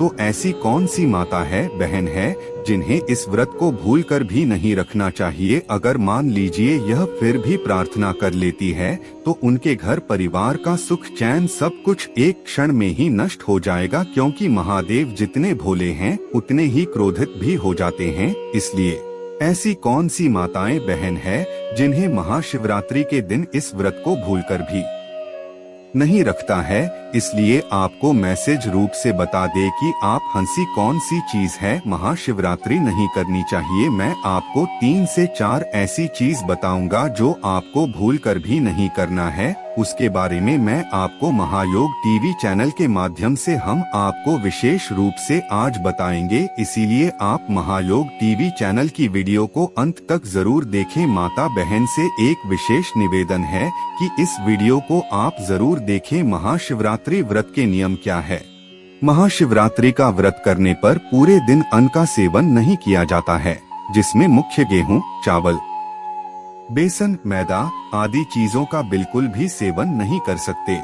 तो ऐसी कौन सी माता है, बहन है, जिन्हें इस व्रत को भूलकर भी नहीं रखना चाहिए। अगर मान लीजिए यह फिर भी प्रार्थना कर लेती है तो उनके घर परिवार का सुख चैन सब कुछ एक क्षण में ही नष्ट हो जाएगा, क्योंकि महादेव जितने भोले हैं उतने ही क्रोधित भी हो जाते हैं। इसलिए ऐसी कौन सी माताएं, बहन है, जिन्हें महाशिवरात्रि के दिन इस व्रत को भूलकर भी नहीं रखता है। इसलिए आपको मैसेज रूप से बता दे कि आप हंसी कौन सी चीज है महाशिवरात्रि नहीं करनी चाहिए। मैं आपको 3 से 4 ऐसी चीज बताऊंगा जो आपको भूलकर भी नहीं करना है। उसके बारे में मैं आपको महायोग टीवी चैनल के माध्यम से हम आपको विशेष रूप से आज बताएंगे। इसीलिए आप महायोग टीवी चैनल की वीडियो को अंत तक जरूर देखें। माता बहन से एक विशेष निवेदन है कि इस वीडियो को आप जरूर देखें। महाशिवरात्रि व्रत के नियम क्या है। महाशिवरात्रि का व्रत करने पर पूरे दिन अन्न का सेवन नहीं किया जाता है, जिसमें मुख्य गेहूं, चावल, बेसन, मैदा आदि चीजों का बिल्कुल भी सेवन नहीं कर सकते।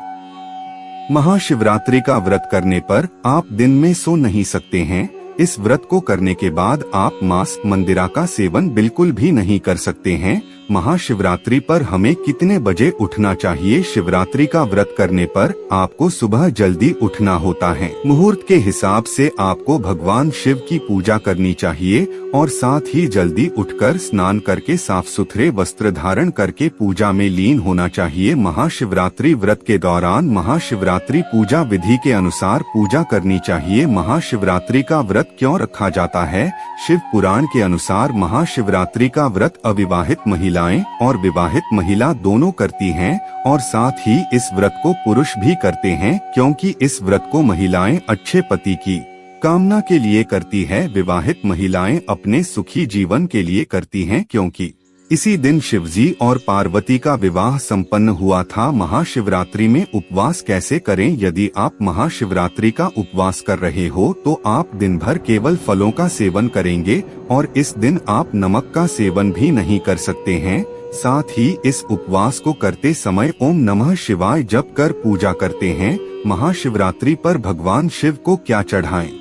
महाशिवरात्रि का व्रत करने पर आप दिन में सो नहीं सकते हैं। इस व्रत को करने के बाद आप मांस, मंदिरा का सेवन बिल्कुल भी नहीं कर सकते हैं। महाशिवरात्रि पर हमें कितने बजे उठना चाहिए। शिवरात्रि का व्रत करने पर आपको सुबह जल्दी उठना होता है। मुहूर्त के हिसाब से आपको भगवान शिव की पूजा करनी चाहिए और साथ ही जल्दी उठकर स्नान करके साफ सुथरे वस्त्र धारण करके पूजा में लीन होना चाहिए। महाशिवरात्रि व्रत के दौरान महाशिवरात्रि पूजा विधि के अनुसार पूजा करनी चाहिए। महाशिवरात्रि का व्रत क्यों रखा जाता है। शिव पुराण के अनुसार महाशिवरात्रि का व्रत अविवाहित महिलाएं और विवाहित महिला दोनों करती हैं और साथ ही इस व्रत को पुरुष भी करते हैं, क्योंकि इस व्रत को महिलाएं अच्छे पति की कामना के लिए करती है। विवाहित महिलाएं अपने सुखी जीवन के लिए करती हैं, क्योंकि इसी दिन शिवजी और पार्वती का विवाह संपन्न हुआ था। महाशिवरात्रि में उपवास कैसे करें। यदि आप महाशिवरात्रि का उपवास कर रहे हो तो आप दिन भर केवल फलों का सेवन करेंगे और इस दिन आप नमक का सेवन भी नहीं कर सकते हैं। साथ ही इस उपवास को करते समय ओम नमः शिवाय जप कर पूजा करते हैं। महाशिवरात्रि पर भगवान शिव को क्या चढ़ाएं।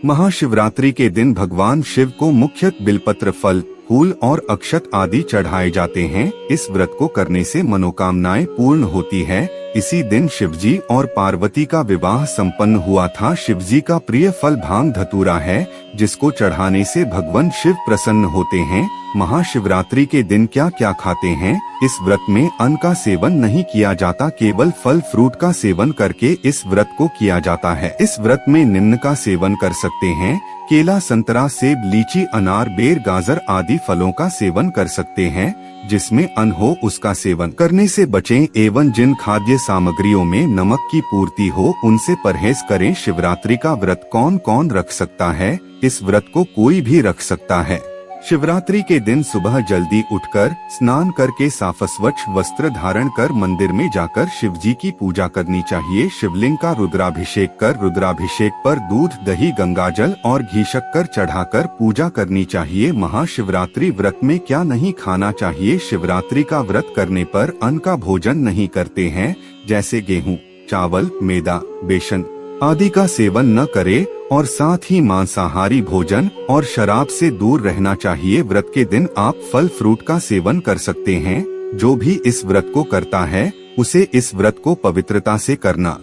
महाशिवरात्रि के दिन भगवान शिव को मुख्यतः बिलपत्र, फल, फूल और अक्षत आदि चढ़ाए जाते हैं। इस व्रत को करने से मनोकामनाएं पूर्ण होती है। इसी दिन शिवजी और पार्वती का विवाह संपन्न हुआ था। शिवजी का प्रिय फल भांग धतूरा है, जिसको चढ़ाने से भगवान शिव प्रसन्न होते हैं। महाशिवरात्रि के दिन क्या क्या खाते हैं। इस व्रत में अन्न का सेवन नहीं किया जाता, केवल फल फ्रूट का सेवन करके इस व्रत को किया जाता है। इस व्रत में निम्न का सेवन कर सकते हैं। केला, संतरा, सेब, लीची, अनार, बेर, गाजर आदि फलों का सेवन कर सकते हैं। जिसमें अन्न हो उसका सेवन करने से बचें एवं जिन खाद्य सामग्रियों में नमक की पूर्ति हो उनसे परहेज करें। शिवरात्रि का व्रत कौन कौन रख सकता है। इस व्रत को कोई भी रख सकता है। शिवरात्रि के दिन सुबह जल्दी उठकर स्नान करके साफ स्वच्छ वस्त्र धारण कर मंदिर में जाकर शिवजी की पूजा करनी चाहिए। शिवलिंग का रुद्राभिषेक कर रुद्राभिषेक पर दूध, दही, गंगाजल और घी शक्कर चढ़ाकर पूजा करनी चाहिए। महाशिवरात्रि व्रत में क्या नहीं खाना चाहिए। शिवरात्रि का व्रत करने पर अन्न का भोजन नहीं करते हैं, जैसे गेहूँ, चावल, मैदा, बेसन आदि का सेवन न करे और साथ ही मांसाहारी भोजन और शराब से दूर रहना चाहिए। व्रत के दिन आप फल फ्रूट का सेवन कर सकते हैं। जो भी इस व्रत को करता है उसे इस व्रत को पवित्रता से करना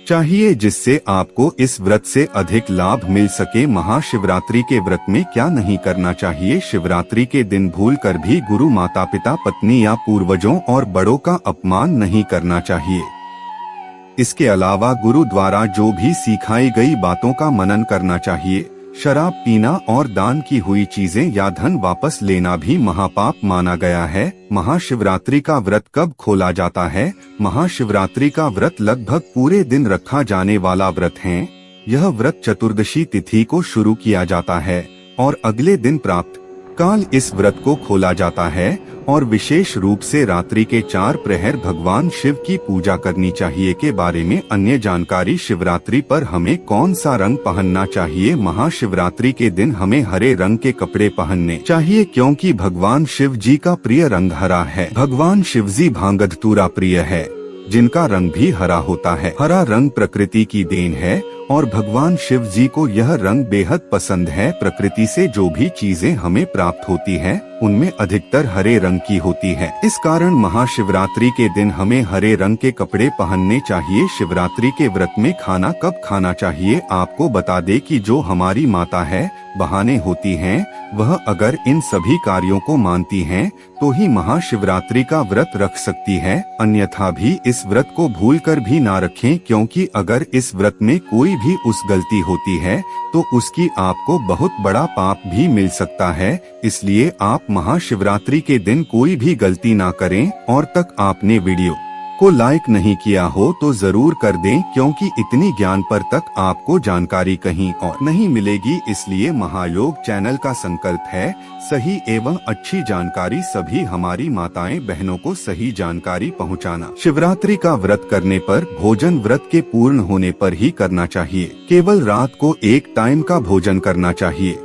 चाहिए, जिससे आपको इस व्रत से अधिक लाभ मिल सके। महाशिवरात्रि के व्रत में क्या नहीं करना चाहिए। शिवरात्रि के दिन भूलकर भी गुरु, माता पिता, पत्नी या पूर्वजों और बड़ों का अपमान नहीं करना चाहिए। इसके अलावा गुरु द्वारा जो भी सिखाई गई बातों का मनन करना चाहिए। शराब पीना और दान की हुई चीजें या धन वापस लेना भी महापाप माना गया है। महाशिवरात्रि का व्रत कब खोला जाता है। महाशिवरात्रि का व्रत लगभग पूरे दिन रखा जाने वाला व्रत है। यह व्रत चतुर्दशी तिथि को शुरू किया जाता है और अगले दिन प्राप्त काल इस व्रत को खोला जाता है और विशेष रूप से रात्रि के 4 प्रहर भगवान शिव की पूजा करनी चाहिए। के बारे में अन्य जानकारी। शिवरात्रि पर हमें कौन सा रंग पहनना चाहिए। महाशिवरात्रि के दिन हमें हरे रंग के कपड़े पहनने चाहिए, क्योंकि भगवान शिव जी का प्रिय रंग हरा है। भगवान शिव जी भांग धतूरा प्रिय है, जिनका रंग भी हरा होता है। हरा रंग प्रकृति की देन है और भगवान शिव जी को यह रंग बेहद पसंद है। प्रकृति से जो भी चीजें हमें प्राप्त होती है उनमें अधिकतर हरे रंग की होती है। इस कारण महाशिवरात्रि के दिन हमें हरे रंग के कपड़े पहनने चाहिए। शिवरात्रि के व्रत में खाना कब खाना चाहिए, आपको बता दे कि जो हमारी माता है बहाने होती हैं, वह अगर इन सभी कार्यों को मानती हैं तो ही महाशिवरात्रि का व्रत रख सकती है। अन्यथा भी इस व्रत को भूलकर भी ना रखें, क्योंकि अगर इस व्रत में कोई भी उस गलती होती है तो उसकी आपको बहुत बड़ा पाप भी मिल सकता है। इसलिए आप महाशिवरात्रि के दिन कोई भी गलती ना करें। और तक आपने वीडियो को लाइक नहीं किया हो तो जरूर कर दें, क्योंकि इतनी ज्ञान पर तक आपको जानकारी कहीं और नहीं मिलेगी। इसलिए महायोग चैनल का संकल्प है सही एवं अच्छी जानकारी सभी हमारी माताएं बहनों को सही जानकारी पहुंचाना। शिवरात्रि का व्रत करने पर भोजन व्रत के पूर्ण होने पर ही करना चाहिए। केवल रात को एक टाइम का भोजन करना चाहिए।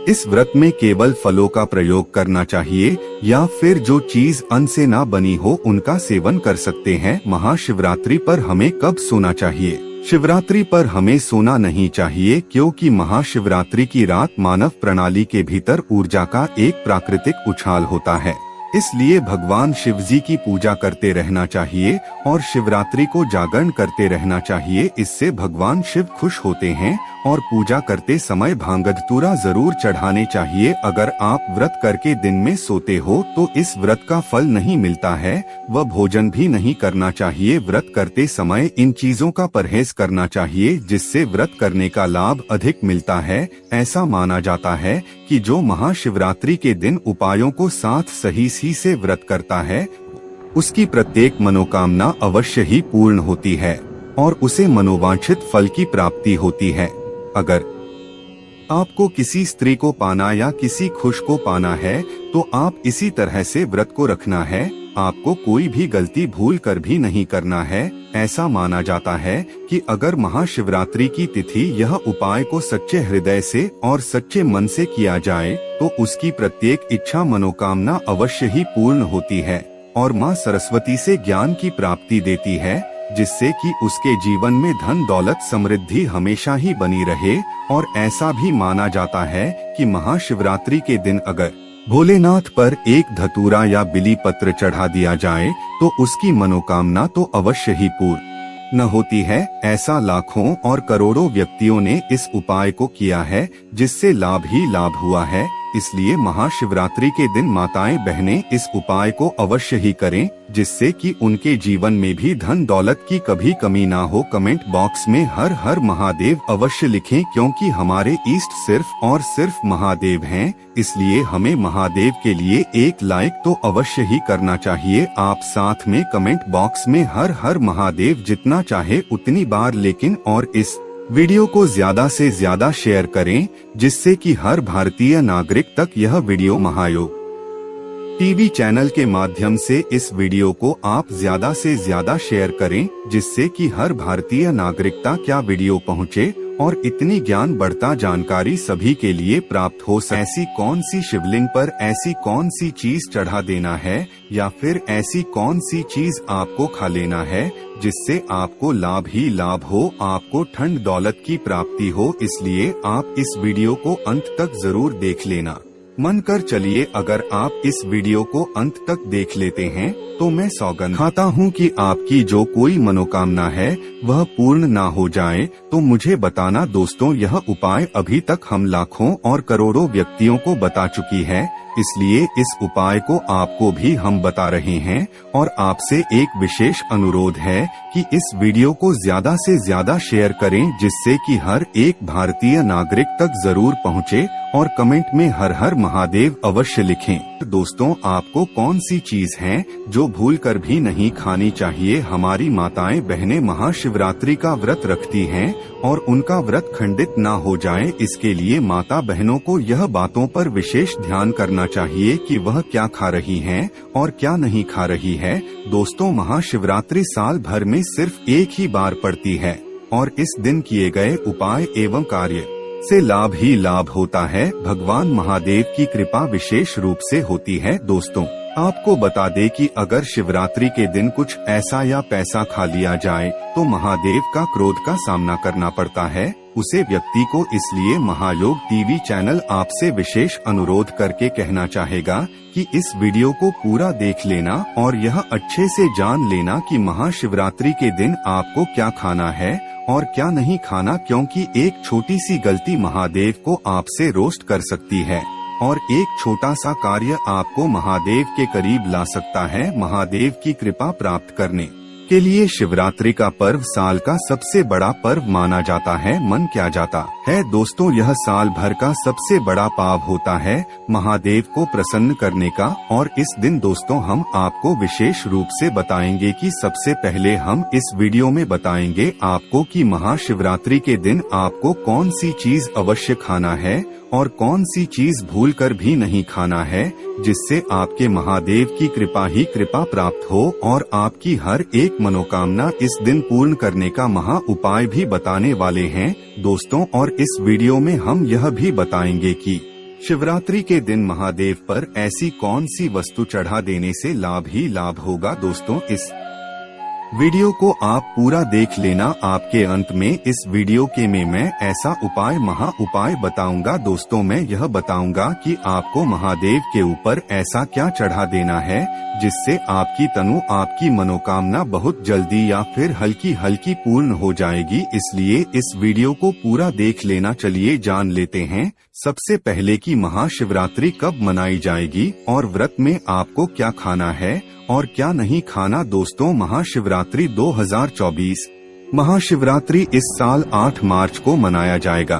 इस व्रत में केवल फलों का प्रयोग करना चाहिए या फिर जो चीज अन्न से ना बनी हो उनका सेवन कर सकते हैं। महाशिवरात्रि पर हमें कब सोना चाहिए? शिवरात्रि पर हमें सोना नहीं चाहिए, क्योंकि महाशिवरात्रि की रात मानव प्रणाली के भीतर ऊर्जा का एक प्राकृतिक उछाल होता है। इसलिए भगवान शिव जी की पूजा करते रहना चाहिए और शिवरात्रि को जागरण करते रहना चाहिए। इससे भगवान शिव खुश होते हैं और पूजा करते समय भांग धतूरा जरूर चढ़ाने चाहिए। अगर आप व्रत करके दिन में सोते हो तो इस व्रत का फल नहीं मिलता है, वह भोजन भी नहीं करना चाहिए। व्रत करते समय इन चीजों का परहेज करना चाहिए, जिससे व्रत करने का लाभ अधिक मिलता है। ऐसा माना जाता है कि जो महाशिवरात्रि के दिन उपायों को साथ सही से व्रत करता है उसकी प्रत्येक मनोकामना अवश्य ही पूर्ण होती है और उसे मनोवांछित फल की प्राप्ति होती है। अगर आपको किसी स्त्री को पाना या किसी खुश को पाना है तो आप इसी तरह से व्रत को रखना है। आपको कोई भी गलती भूल कर भी नहीं करना है। ऐसा माना जाता है कि अगर महाशिवरात्रि की तिथि यह उपाय को सच्चे हृदय से और सच्चे मन से किया जाए तो उसकी प्रत्येक इच्छा मनोकामना अवश्य ही पूर्ण होती है और माँ सरस्वती से ज्ञान की प्राप्ति देती है, जिससे कि उसके जीवन में धन दौलत समृद्धि हमेशा ही बनी रहे। और ऐसा भी माना जाता है कि महाशिवरात्रि के दिन अगर भोलेनाथ पर एक धतूरा या बिली पत्र चढ़ा दिया जाए तो उसकी मनोकामना तो अवश्य ही पूर्ण न होती है। ऐसा लाखों और करोड़ों व्यक्तियों ने इस उपाय को किया है, जिससे लाभ ही लाभ हुआ है। इसलिए महाशिवरात्रि के दिन माताएं बहनें इस उपाय को अवश्य ही करें, जिससे कि उनके जीवन में भी धन दौलत की कभी कमी ना हो। कमेंट बॉक्स में हर हर महादेव अवश्य लिखें, क्योंकि हमारे इष्ट सिर्फ और सिर्फ महादेव हैं। इसलिए हमें महादेव के लिए एक लाइक तो अवश्य ही करना चाहिए। आप साथ में कमेंट बॉक्स में हर हर महादेव जितना चाहे उतनी बार लेकिन और इस वीडियो को ज्यादा से ज्यादा शेयर करें, जिससे कि हर भारतीय नागरिक तक यह वीडियो महायोग टीवी चैनल के माध्यम से इस वीडियो को आप ज्यादा से ज्यादा शेयर करें, जिससे कि हर भारतीय नागरिक तक क्या वीडियो पहुंचे और इतनी ज्ञान बढ़ता जानकारी सभी के लिए प्राप्त हो सके। ऐसी कौन सी शिवलिंग पर ऐसी कौन सी चीज चढ़ा देना है या फिर ऐसी कौन सी चीज आपको खा लेना है जिससे आपको लाभ ही लाभ हो, आपको ठंड दौलत की प्राप्ति हो। इसलिए आप इस वीडियो को अंत तक जरूर देख लेना। मन कर चलिए, अगर आप इस वीडियो को अंत तक देख लेते हैं तो मैं सौगंध खाता हूँ कि आपकी जो कोई मनोकामना है वह पूर्ण ना हो जाए। तो मुझे बताना दोस्तों, यह उपाय अभी तक हम लाखों और करोड़ों व्यक्तियों को बता चुकी है, इसलिए इस उपाय को आपको भी हम बता रहे हैं। और आपसे एक विशेष अनुरोध है कि इस वीडियो को ज्यादा से ज्यादा शेयर करें, जिससे कि हर एक भारतीय नागरिक तक जरूर पहुंचे और कमेंट में हर हर महादेव अवश्य लिखें। दोस्तों, आपको कौन सी चीज है जो भूलकर भी नहीं खानी चाहिए? हमारी माताएं बहनें महाशिवरात्रि का व्रत रखती हैं और उनका व्रत खंडित ना हो जाए, इसके लिए माता बहनों को यह बातों पर विशेष ध्यान करना चाहिए कि वह क्या खा रही हैं और क्या नहीं खा रही है। दोस्तों, महाशिवरात्रि साल भर में सिर्फ एक ही बार पड़ती है और इस दिन किए गए उपाय एवं कार्य से लाभ ही लाभ होता है। भगवान महादेव की कृपा विशेष रूप से होती है। दोस्तों, आपको बता दे कि अगर शिवरात्रि के दिन कुछ ऐसा या पैसा खा लिया जाए तो महादेव का क्रोध का सामना करना पड़ता है उसे व्यक्ति को। इसलिए महायोग टीवी चैनल आपसे विशेष अनुरोध करके कहना चाहेगा कि इस वीडियो को पूरा देख लेना और यह अच्छे से जान लेना कि महाशिवरात्रि के दिन आपको क्या खाना है और क्या नहीं खाना, क्योंकि एक छोटी सी गलती महादेव को आपसे रोस्ट कर सकती है और एक छोटा सा कार्य आपको महादेव के करीब ला सकता है। महादेव की कृपा प्राप्त करने के लिए शिवरात्रि का पर्व साल का सबसे बड़ा पर्व माना जाता है। मन क्या जाता है दोस्तों, यह साल भर का सबसे बड़ा पाव होता है महादेव को प्रसन्न करने का। और इस दिन दोस्तों हम आपको विशेष रूप से बताएंगे कि सबसे पहले हम इस वीडियो में बताएंगे आपको कि महाशिवरात्रि के दिन आपको कौन सी चीज अवश्य खाना है और कौन सी चीज भूलकर भी नहीं खाना है, जिससे आपके महादेव की कृपा ही कृपा प्राप्त हो और आपकी हर एक मनोकामना इस दिन पूर्ण करने का महा उपाय भी बताने वाले हैं दोस्तों। और इस वीडियो में हम यह भी बताएंगे कि शिवरात्रि के दिन महादेव पर ऐसी कौन सी वस्तु चढ़ा देने से लाभ ही लाभ होगा। दोस्तों इस वीडियो को आप पूरा देख लेना। आपके अंत में इस वीडियो के में मैं ऐसा उपाय महा उपाय बताऊंगा दोस्तों। मैं यह बताऊंगा कि आपको महादेव के ऊपर ऐसा क्या चढ़ा देना है जिससे आपकी तनु आपकी मनोकामना बहुत जल्दी या फिर हल्की हल्की पूर्ण हो जाएगी। इसलिए इस वीडियो को पूरा देख लेना। चलिए जान लेते हैं सबसे पहले कि महाशिवरात्रि कब मनाई जाएगी और व्रत में आपको क्या खाना है और क्या नहीं खाना। दोस्तों महाशिवरात्रि 2024 महाशिवरात्रि इस साल 8 मार्च को मनाया जाएगा।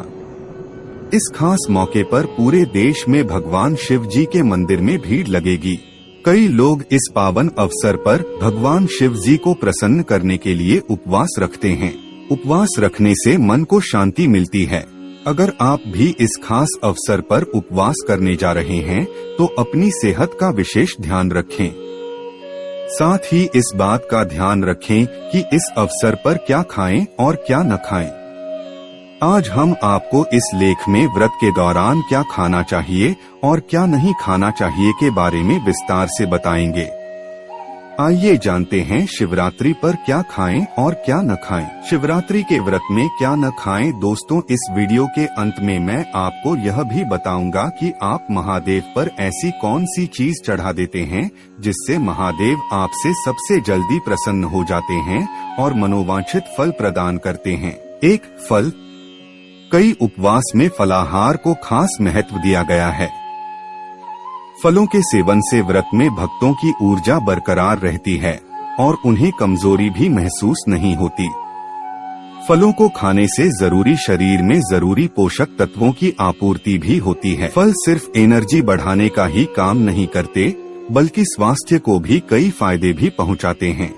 इस खास मौके पर पूरे देश में भगवान शिव जी के मंदिर में भीड़ लगेगी। कई लोग इस पावन अवसर पर भगवान शिव जी को प्रसन्न करने के लिए उपवास रखते हैं। उपवास रखने से मन को शांति मिलती है। अगर आप भी इस खास अवसर पर उपवास करने जा रहे हैं तो अपनी सेहत का विशेष ध्यान रखें। साथ ही इस बात का ध्यान रखें कि इस अवसर पर क्या खाएं और क्या न खाएं। आज हम आपको इस लेख में व्रत के दौरान क्या खाना चाहिए और क्या नहीं खाना चाहिए के बारे में विस्तार से बताएंगे। आइए जानते हैं शिवरात्रि पर क्या खाएं और क्या न खाएं। शिवरात्रि के व्रत में क्या न खाएं। दोस्तों इस वीडियो के अंत में मैं आपको यह भी बताऊंगा कि आप महादेव पर ऐसी कौन सी चीज चढ़ा देते हैं जिससे महादेव आपसे सबसे जल्दी प्रसन्न हो जाते हैं और मनोवांछित फल प्रदान करते हैं। एक फल। कई उपवास में फलाहार को खास महत्व दिया गया है। फलों के सेवन से व्रत में भक्तों की ऊर्जा बरकरार रहती है और उन्हें कमजोरी भी महसूस नहीं होती। फलों को खाने से जरूरी शरीर में जरूरी पोषक तत्वों की आपूर्ति भी होती है। फल सिर्फ एनर्जी बढ़ाने का ही काम नहीं करते बल्कि स्वास्थ्य को भी कई फायदे भी पहुंचाते हैं।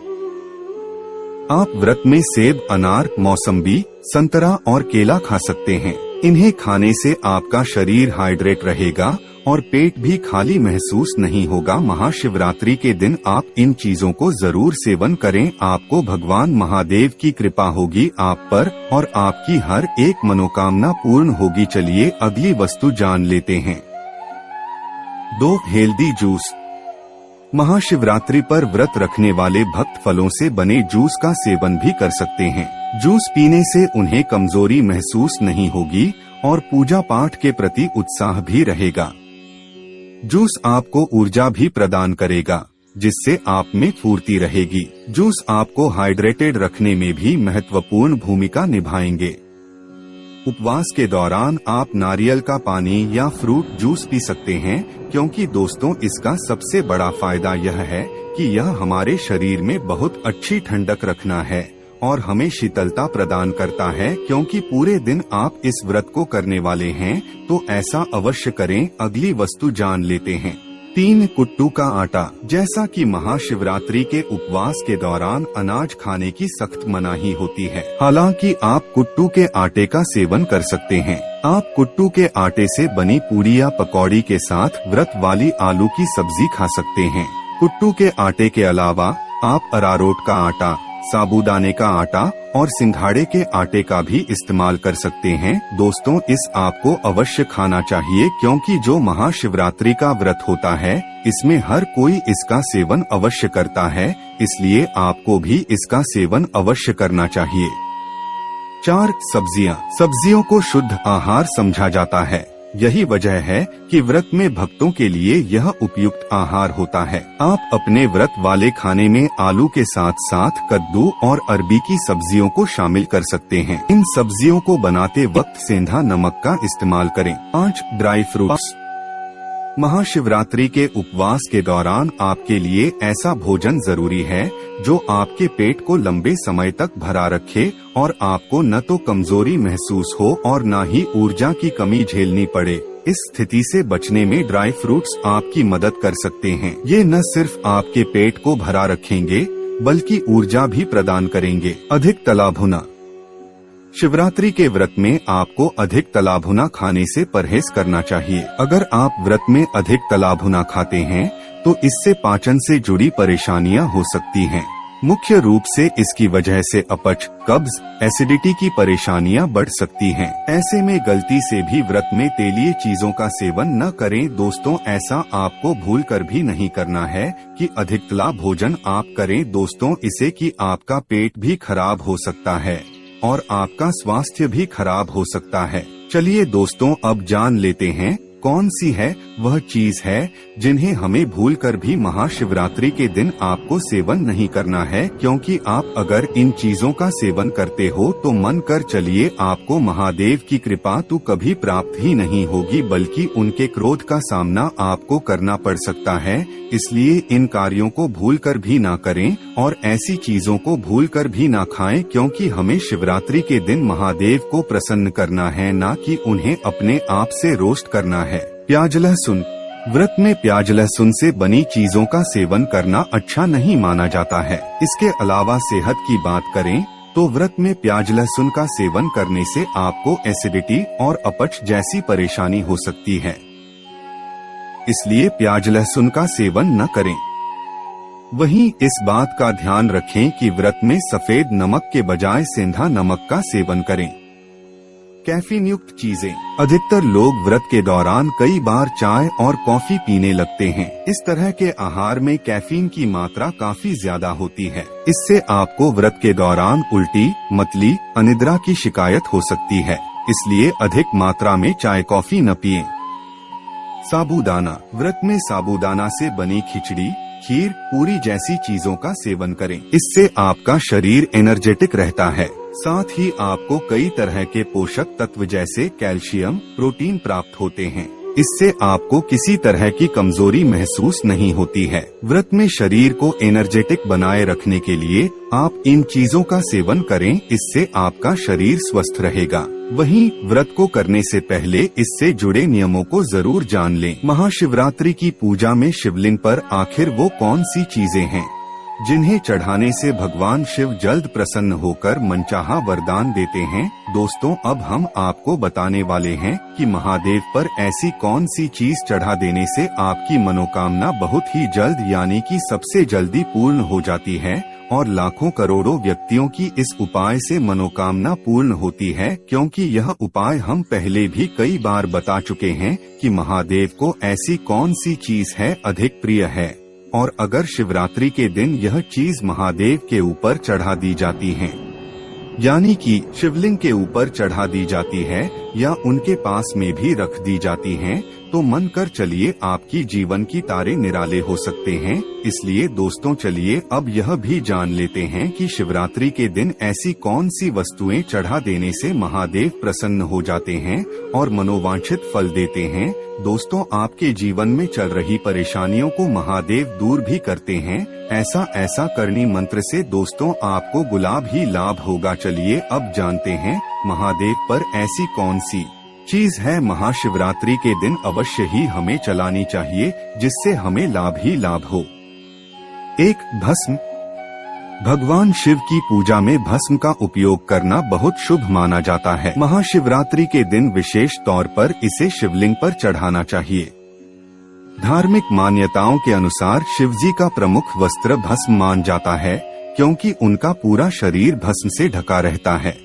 आप व्रत में सेब, अनार, मौसम्बी, संतरा और केला खा सकते हैं। इन्हें खाने से आपका शरीर हाइड्रेट रहेगा और पेट भी खाली महसूस नहीं होगा। महाशिवरात्रि के दिन आप इन चीजों को जरूर सेवन करें। आपको भगवान महादेव की कृपा होगी आप पर और आपकी हर एक मनोकामना पूर्ण होगी। चलिए अगली वस्तु जान लेते हैं। 2 हेल्दी जूस। महाशिवरात्रि पर व्रत रखने वाले भक्त फलों से बने जूस का सेवन भी कर सकते हैं। जूस पीने से उन्हें कमजोरी महसूस नहीं होगी और पूजा पाठ के प्रति उत्साह भी रहेगा। जूस आपको ऊर्जा भी प्रदान करेगा जिससे आप में फुर्ती रहेगी। जूस आपको हाइड्रेटेड रखने में भी महत्वपूर्ण भूमिका निभाएंगे। उपवास के दौरान आप नारियल का पानी या फ्रूट जूस पी सकते हैं, क्योंकि दोस्तों इसका सबसे बड़ा फायदा यह है कि यह हमारे शरीर में बहुत अच्छी ठंडक रखना है और हमें शीतलता प्रदान करता है। क्योंकि पूरे दिन आप इस व्रत को करने वाले हैं तो ऐसा अवश्य करें। अगली वस्तु जान लेते हैं। 3 कुट्टू का आटा। जैसा कि महाशिवरात्रि के उपवास के दौरान अनाज खाने की सख्त मनाही होती है, हालांकि आप कुट्टू के आटे का सेवन कर सकते हैं। आप कुट्टू के आटे से बनी पूरी या पकौड़ी के साथ व्रत वाली आलू की सब्जी खा सकते हैं। कुट्टू के आटे के अलावा आप अरारोट का आटा, साबूदाने का आटा और सिंघाड़े के आटे का भी इस्तेमाल कर सकते हैं। दोस्तों इस आपको अवश्य खाना चाहिए, क्योंकि जो महाशिवरात्रि का व्रत होता है इसमें हर कोई इसका सेवन अवश्य करता है, इसलिए आपको भी इसका सेवन अवश्य करना चाहिए। 4. सब्जियां। सब्जियों को शुद्ध आहार समझा जाता है। यही वजह है कि व्रत में भक्तों के लिए यह उपयुक्त आहार होता है। आप अपने व्रत वाले खाने में आलू के साथ साथ कद्दू और अरबी की सब्जियों को शामिल कर सकते हैं। इन सब्जियों को बनाते वक्त सेंधा नमक का इस्तेमाल करें। 5. Dry fruits. महाशिवरात्रि के उपवास के दौरान आपके लिए ऐसा भोजन जरूरी है जो आपके पेट को लंबे समय तक भरा रखे और आपको न तो कमजोरी महसूस हो और न ही ऊर्जा की कमी झेलनी पड़े। इस स्थिति से बचने में ड्राई फ्रूट्स आपकी मदद कर सकते हैं। ये न सिर्फ आपके पेट को भरा रखेंगे बल्कि ऊर्जा भी प्रदान करेंगे। अधिक तला भुना। शिवरात्रि के व्रत में आपको अधिक तला भुना खाने से परहेज करना चाहिए। अगर आप व्रत में अधिक तला भुना खाते हैं तो इससे पाचन से जुड़ी परेशानियां हो सकती हैं। मुख्य रूप से इसकी वजह से अपच, कब्ज, एसिडिटी की परेशानियां बढ़ सकती हैं। ऐसे में गलती से भी व्रत में तेलीय चीजों का सेवन न करें। दोस्तों, ऐसा आपको भूल कर भी नहीं करना है कि अधिक तला भोजन आप करें दोस्तों, इससे कि आपका पेट भी खराब हो सकता है और आपका स्वास्थ्य भी खराब हो सकता है। चलिए दोस्तों, अब जान लेते हैं कौन सी है वह चीज है जिन्हें हमें भूलकर भी महाशिवरात्रि के दिन आपको सेवन नहीं करना है, क्योंकि आप अगर इन चीजों का सेवन करते हो तो मन कर चलिए आपको महादेव की कृपा तो कभी प्राप्त ही नहीं होगी, बल्कि उनके क्रोध का सामना आपको करना पड़ सकता है। इसलिए इन कार्यों को भूलकर भी ना करें और ऐसी चीजों को भूलकर भी ना खाएं, क्योंकि हमें शिवरात्रि के दिन महादेव को प्रसन्न करना है, ना कि उन्हें अपने आप से रोस्ट करना है। प्याज लहसुन। व्रत में प्याज लहसुन से बनी चीजों का सेवन करना अच्छा नहीं माना जाता है। इसके अलावा सेहत की बात करें तो व्रत में प्याज लहसुन का सेवन करने से आपको एसिडिटी और अपच जैसी परेशानी हो सकती है, इसलिए प्याज लहसुन का सेवन न करें। वहीं इस बात का ध्यान रखें कि व्रत में सफेद नमक के बजाय सेंधा नमक का सेवन करें। कैफीन युक्त चीजें। अधिकतर लोग व्रत के दौरान कई बार चाय और कॉफी पीने लगते हैं। इस तरह के आहार में कैफीन की मात्रा काफी ज्यादा होती है। इससे आपको व्रत के दौरान उल्टी, मतली, अनिद्रा की शिकायत हो सकती है, इसलिए अधिक मात्रा में चाय कॉफी न पिएं। साबूदाना। व्रत में साबूदाना से बनी खिचड़ी, खीर, पूरी जैसी चीजों का सेवन करें। इससे आपका शरीर एनर्जेटिक रहता है, साथ ही आपको कई तरह के पोषक तत्व जैसे कैल्शियम, प्रोटीन प्राप्त होते हैं। इससे आपको किसी तरह की कमजोरी महसूस नहीं होती है। व्रत में शरीर को एनर्जेटिक बनाए रखने के लिए आप इन चीजों का सेवन करें, इससे आपका शरीर स्वस्थ रहेगा। वहीं व्रत को करने से पहले इससे जुड़े नियमों को जरूर जान लें। महाशिवरात्रि की पूजा में शिवलिंग पर आखिर वो कौन सी चीजें हैं जिन्हें चढ़ाने से भगवान शिव जल्द प्रसन्न होकर मनचाहा वरदान देते हैं? दोस्तों, अब हम आपको बताने वाले हैं कि महादेव पर ऐसी कौन सी चीज चढ़ा देने से आपकी मनोकामना बहुत ही जल्द यानी कि सबसे जल्दी पूर्ण हो जाती है और लाखों करोड़ों व्यक्तियों की इस उपाय से मनोकामना पूर्ण होती है, क्योंकि यह उपाय हम पहले भी कई बार बता चुके हैं कि महादेव को ऐसी कौन सी चीज है अधिक प्रिय है, और अगर शिवरात्रि के दिन यह चीज महादेव के ऊपर चढ़ा दी जाती है, यानी कि शिवलिंग के ऊपर चढ़ा दी जाती है या उनके पास में भी रख दी जाती हैं, तो मन कर चलिए आपकी जीवन की तारे निराले हो सकते हैं। इसलिए दोस्तों, चलिए अब यह भी जान लेते हैं कि शिवरात्रि के दिन ऐसी कौन सी वस्तुएं चढ़ा देने से महादेव प्रसन्न हो जाते हैं और मनोवांछित फल देते हैं। दोस्तों, आपके जीवन में चल रही परेशानियों को महादेव दूर भी करते हैं। ऐसा करनी मंत्र से दोस्तों आपको गुलाब ही लाभ होगा। चलिए अब जानते हैं महादेव पर ऐसी कौन सी चीज है महाशिवरात्रि के दिन अवश्य ही हमें चलानी चाहिए जिससे हमें लाभ ही लाभ हो। 1. भस्म। भगवान शिव की पूजा में भस्म का उपयोग करना बहुत शुभ माना जाता है। महाशिवरात्रि के दिन विशेष तौर पर इसे शिवलिंग पर चढ़ाना चाहिए। धार्मिक मान्यताओं के अनुसार शिवजी का प्रमुख वस्त्र भस्म मान जाता है, क्योंकि उनका पूरा शरीर भस्म से ढका रहता है।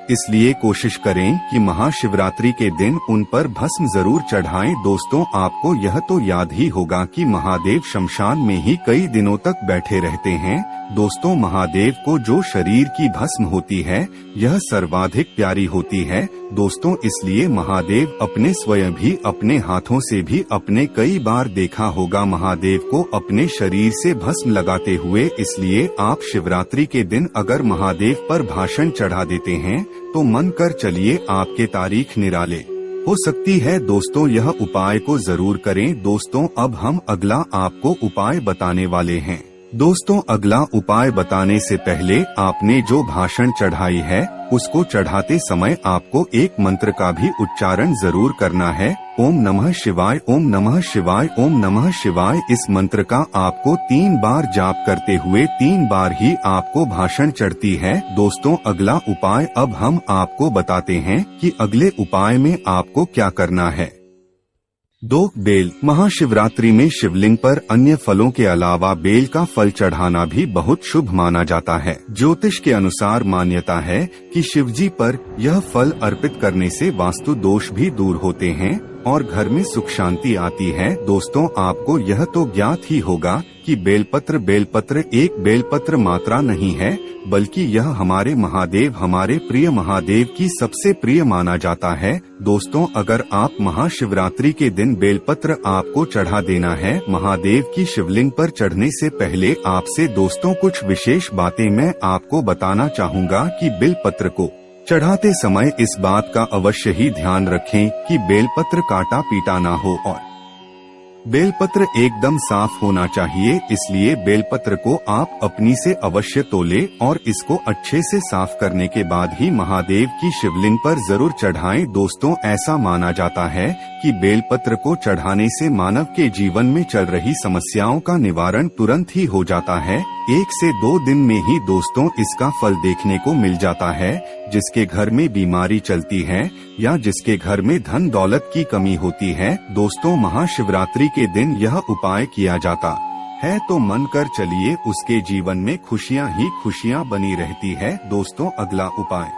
इसलिए कोशिश करें कि महाशिवरात्रि के दिन उन पर भस्म जरूर चढ़ाएं। दोस्तों, आपको यह तो याद ही होगा कि महादेव शमशान में ही कई दिनों तक बैठे रहते हैं। दोस्तों, महादेव को जो शरीर की भस्म होती है यह सर्वाधिक प्यारी होती है। दोस्तों, इसलिए महादेव अपने स्वयं भी अपने हाथों से भी अपने कई बार देखा होगा महादेव को अपने शरीर से भस्म लगाते हुए। इसलिए आप शिवरात्रि के दिन अगर महादेव पर भाषण चढ़ा देते हैं तो मन कर चलिए आपके तारीख निराले हो सकती है। दोस्तों, यह उपाय को जरूर करें। दोस्तों, अब हम अगला आपको उपाय बताने वाले हैं। दोस्तों, अगला उपाय बताने से पहले आपने जो भाषण चढ़ाई है उसको चढ़ाते समय आपको एक मंत्र का भी उच्चारण जरूर करना है। ओम नमः शिवाय, ओम नमः शिवाय, ओम नमः शिवाय। इस मंत्र का आपको 3 बार जाप करते हुए 3 बार ही आपको भाषण चढ़ती है। दोस्तों, अगला उपाय अब हम आपको बताते हैं कि अगले उपाय में आपको क्या करना है। 2 बेल। महाशिवरात्रि में शिवलिंग पर अन्य फलों के अलावा बेल का फल चढ़ाना भी बहुत शुभ माना जाता है। ज्योतिष के अनुसार मान्यता है कि शिवजी पर यह फल अर्पित करने से वास्तु दोष भी दूर होते हैं और घर में सुख शांति आती है। दोस्तों, आपको यह तो ज्ञात ही होगा कि बेलपत्र एक बेलपत्र मात्रा नहीं है, बल्कि यह हमारे प्रिय महादेव की सबसे प्रिय माना जाता है। दोस्तों, अगर आप महाशिवरात्रि के दिन बेलपत्र आपको चढ़ा देना है महादेव की शिवलिंग पर चढ़ने से पहले आपसे दोस्तों कुछ विशेष बातें मैं आपको बताना चाहूँगा कि बेलपत्र को चढ़ाते समय इस बात का अवश्य ही ध्यान रखें कि बेलपत्र काटा पीटा ना हो और बेलपत्र एकदम साफ होना चाहिए। इसलिए बेलपत्र को आप अपनी से अवश्य तोले और इसको अच्छे से साफ करने के बाद ही महादेव की शिवलिंग पर जरूर चढ़ाएं। दोस्तों, ऐसा माना जाता है कि बेलपत्र को चढ़ाने से मानव के जीवन में चल रही समस्याओं का निवारण तुरंत ही हो जाता है। 1 से 2 दिन में ही दोस्तों इसका फल देखने को मिल जाता है। जिसके घर में बीमारी चलती है या जिसके घर में धन दौलत की कमी होती है, दोस्तों महाशिवरात्रि के दिन यह उपाय किया जाता है तो मन कर चलिए उसके जीवन में खुशियाँ ही खुशियाँ बनी रहती है। दोस्तों, अगला उपाय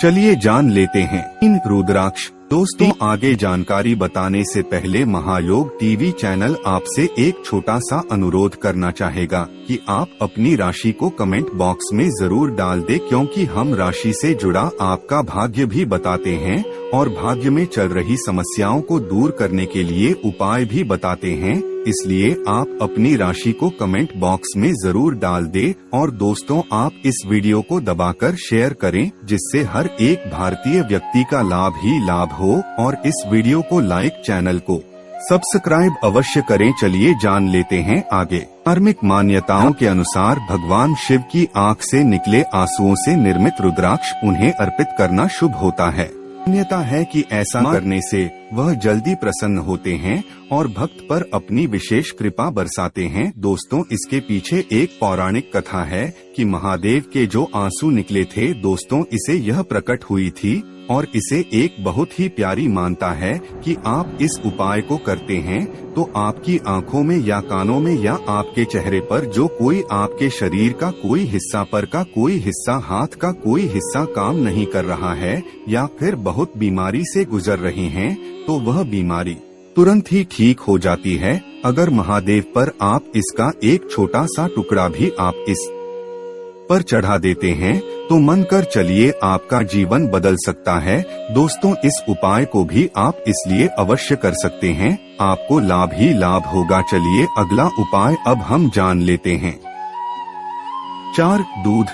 चलिए जान लेते हैं। 3 रुद्राक्ष। दोस्तों, आगे जानकारी बताने से पहले महायोग टीवी चैनल आपसे एक छोटा सा अनुरोध करना चाहेगा कि आप अपनी राशि को कमेंट बॉक्स में जरूर डाल दें, क्योंकि हम राशि से जुड़ा आपका भाग्य भी बताते हैं और भाग्य में चल रही समस्याओं को दूर करने के लिए उपाय भी बताते हैं। इसलिए आप अपनी राशि को कमेंट बॉक्स में जरूर डाल दें और दोस्तों, आप इस वीडियो को दबाकर शेयर करें, जिससे हर एक भारतीय व्यक्ति का लाभ ही लाभ हो। और इस वीडियो को लाइक, चैनल को सब्सक्राइब अवश्य करें। चलिए जान लेते हैं आगे। धार्मिक मान्यताओं के अनुसार भगवान शिव की आँख से निकले आंसुओं से निर्मित रुद्राक्ष उन्हें अर्पित करना शुभ होता है। मान्यता है कि ऐसा करने से वह जल्दी प्रसन्न होते हैं और भक्त पर अपनी विशेष कृपा बरसाते हैं। दोस्तों, इसके पीछे एक पौराणिक कथा है कि महादेव के जो आंसू निकले थे दोस्तों, इसे यह प्रकट हुई थी और इसे एक बहुत ही प्यारी मानता है कि आप इस उपाय को करते हैं तो आपकी आंखों में या कानों में या आपके चेहरे पर जो कोई आपके शरीर का कोई हिस्सा, पर का कोई हिस्सा, हाथ का कोई हिस्सा काम नहीं कर रहा है या फिर बहुत बीमारी से गुजर रहे हैं तो वह बीमारी तुरंत ही ठीक हो जाती है। अगर महादेव पर आप इसका एक छोटा सा टुकड़ा भी आप इस पर चढ़ा देते हैं तो मन कर चलिए आपका जीवन बदल सकता है। दोस्तों, इस उपाय को भी आप इसलिए अवश्य कर सकते हैं, आपको लाभ ही लाभ होगा। चलिए अगला उपाय अब हम जान लेते हैं। 4 दूध।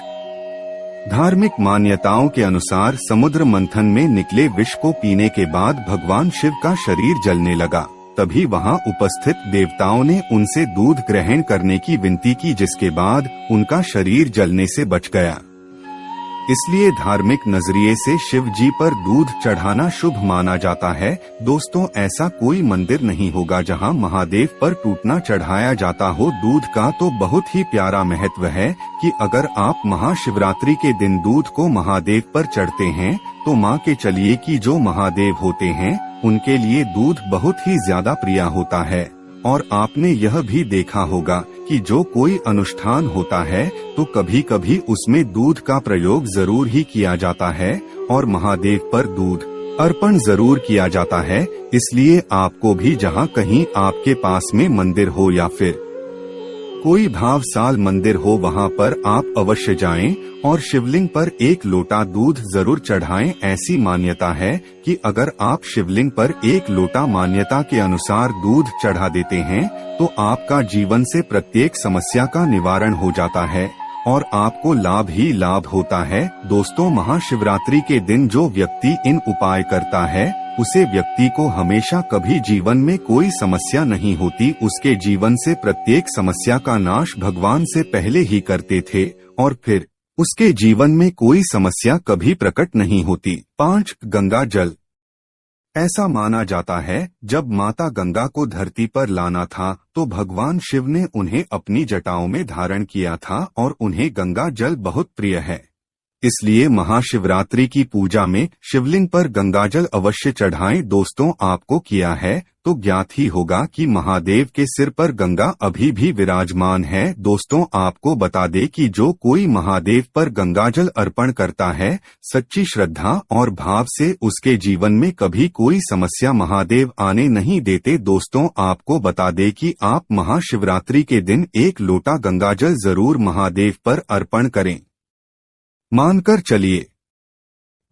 धार्मिक मान्यताओं के अनुसार समुद्र मंथन में निकले विष को पीने के बाद भगवान शिव का शरीर जलने लगा। तभी वहां उपस्थित देवताओं ने उनसे दूध ग्रहण करने की विनती की, जिसके बाद उनका शरीर जलने से बच गया। इसलिए धार्मिक नजरिए से शिव जी पर दूध चढ़ाना शुभ माना जाता है। दोस्तों, ऐसा कोई मंदिर नहीं होगा जहां महादेव पर टूटना चढ़ाया जाता हो। दूध का तो बहुत ही प्यारा महत्व है कि अगर आप महाशिवरात्रि के दिन दूध को महादेव पर चढ़ते हैं तो मान के चलिए कि जो महादेव होते हैं उनके लिए दूध बहुत ही ज्यादा प्रिय होता है। और आपने यह भी देखा होगा कि जो कोई अनुष्ठान होता है तो कभी कभी उसमें दूध का प्रयोग जरूर ही किया जाता है और महादेव पर दूध अर्पण जरूर किया जाता है। इसलिए आपको भी जहाँ कहीं आपके पास में मंदिर हो या फिर कोई भावसाल मंदिर हो, वहाँ पर आप अवश्य जाएं और शिवलिंग पर एक लोटा दूध जरूर चढ़ाएं। ऐसी मान्यता है कि अगर आप शिवलिंग पर एक लोटा मान्यता के अनुसार दूध चढ़ा देते हैं तो आपका जीवन से प्रत्येक समस्या का निवारण हो जाता है और आपको लाभ ही लाभ होता है। दोस्तों, महाशिवरात्रि के दिन जो व्यक्ति इन उपाय करता है उसे व्यक्ति को हमेशा कभी जीवन में कोई समस्या नहीं होती। उसके जीवन से प्रत्येक समस्या का नाश भगवान से पहले ही करते थे और फिर उसके जीवन में कोई समस्या कभी प्रकट नहीं होती। 5. गंगा जल। ऐसा माना जाता है जब माता गंगा को धरती पर लाना था तो भगवान शिव ने उन्हें अपनी जटाओं में धारण किया था और उन्हें गंगा जल बहुत प्रिय है। इसलिए महाशिवरात्रि की पूजा में शिवलिंग पर गंगाजल अवश्य चढ़ाएं। दोस्तों, आपको किया है तो ज्ञात ही होगा कि महादेव के सिर पर गंगा अभी भी विराजमान है। दोस्तों, आपको बता दे कि जो कोई महादेव पर गंगाजल अर्पण करता है सच्ची श्रद्धा और भाव से उसके जीवन में कभी कोई समस्या महादेव आने नहीं देते। दोस्तों, आपको बता दे कि आप महाशिवरात्रि के दिन एक लोटा गंगाजल जरूर महादेव पर अर्पण करें। मानकर चलिए।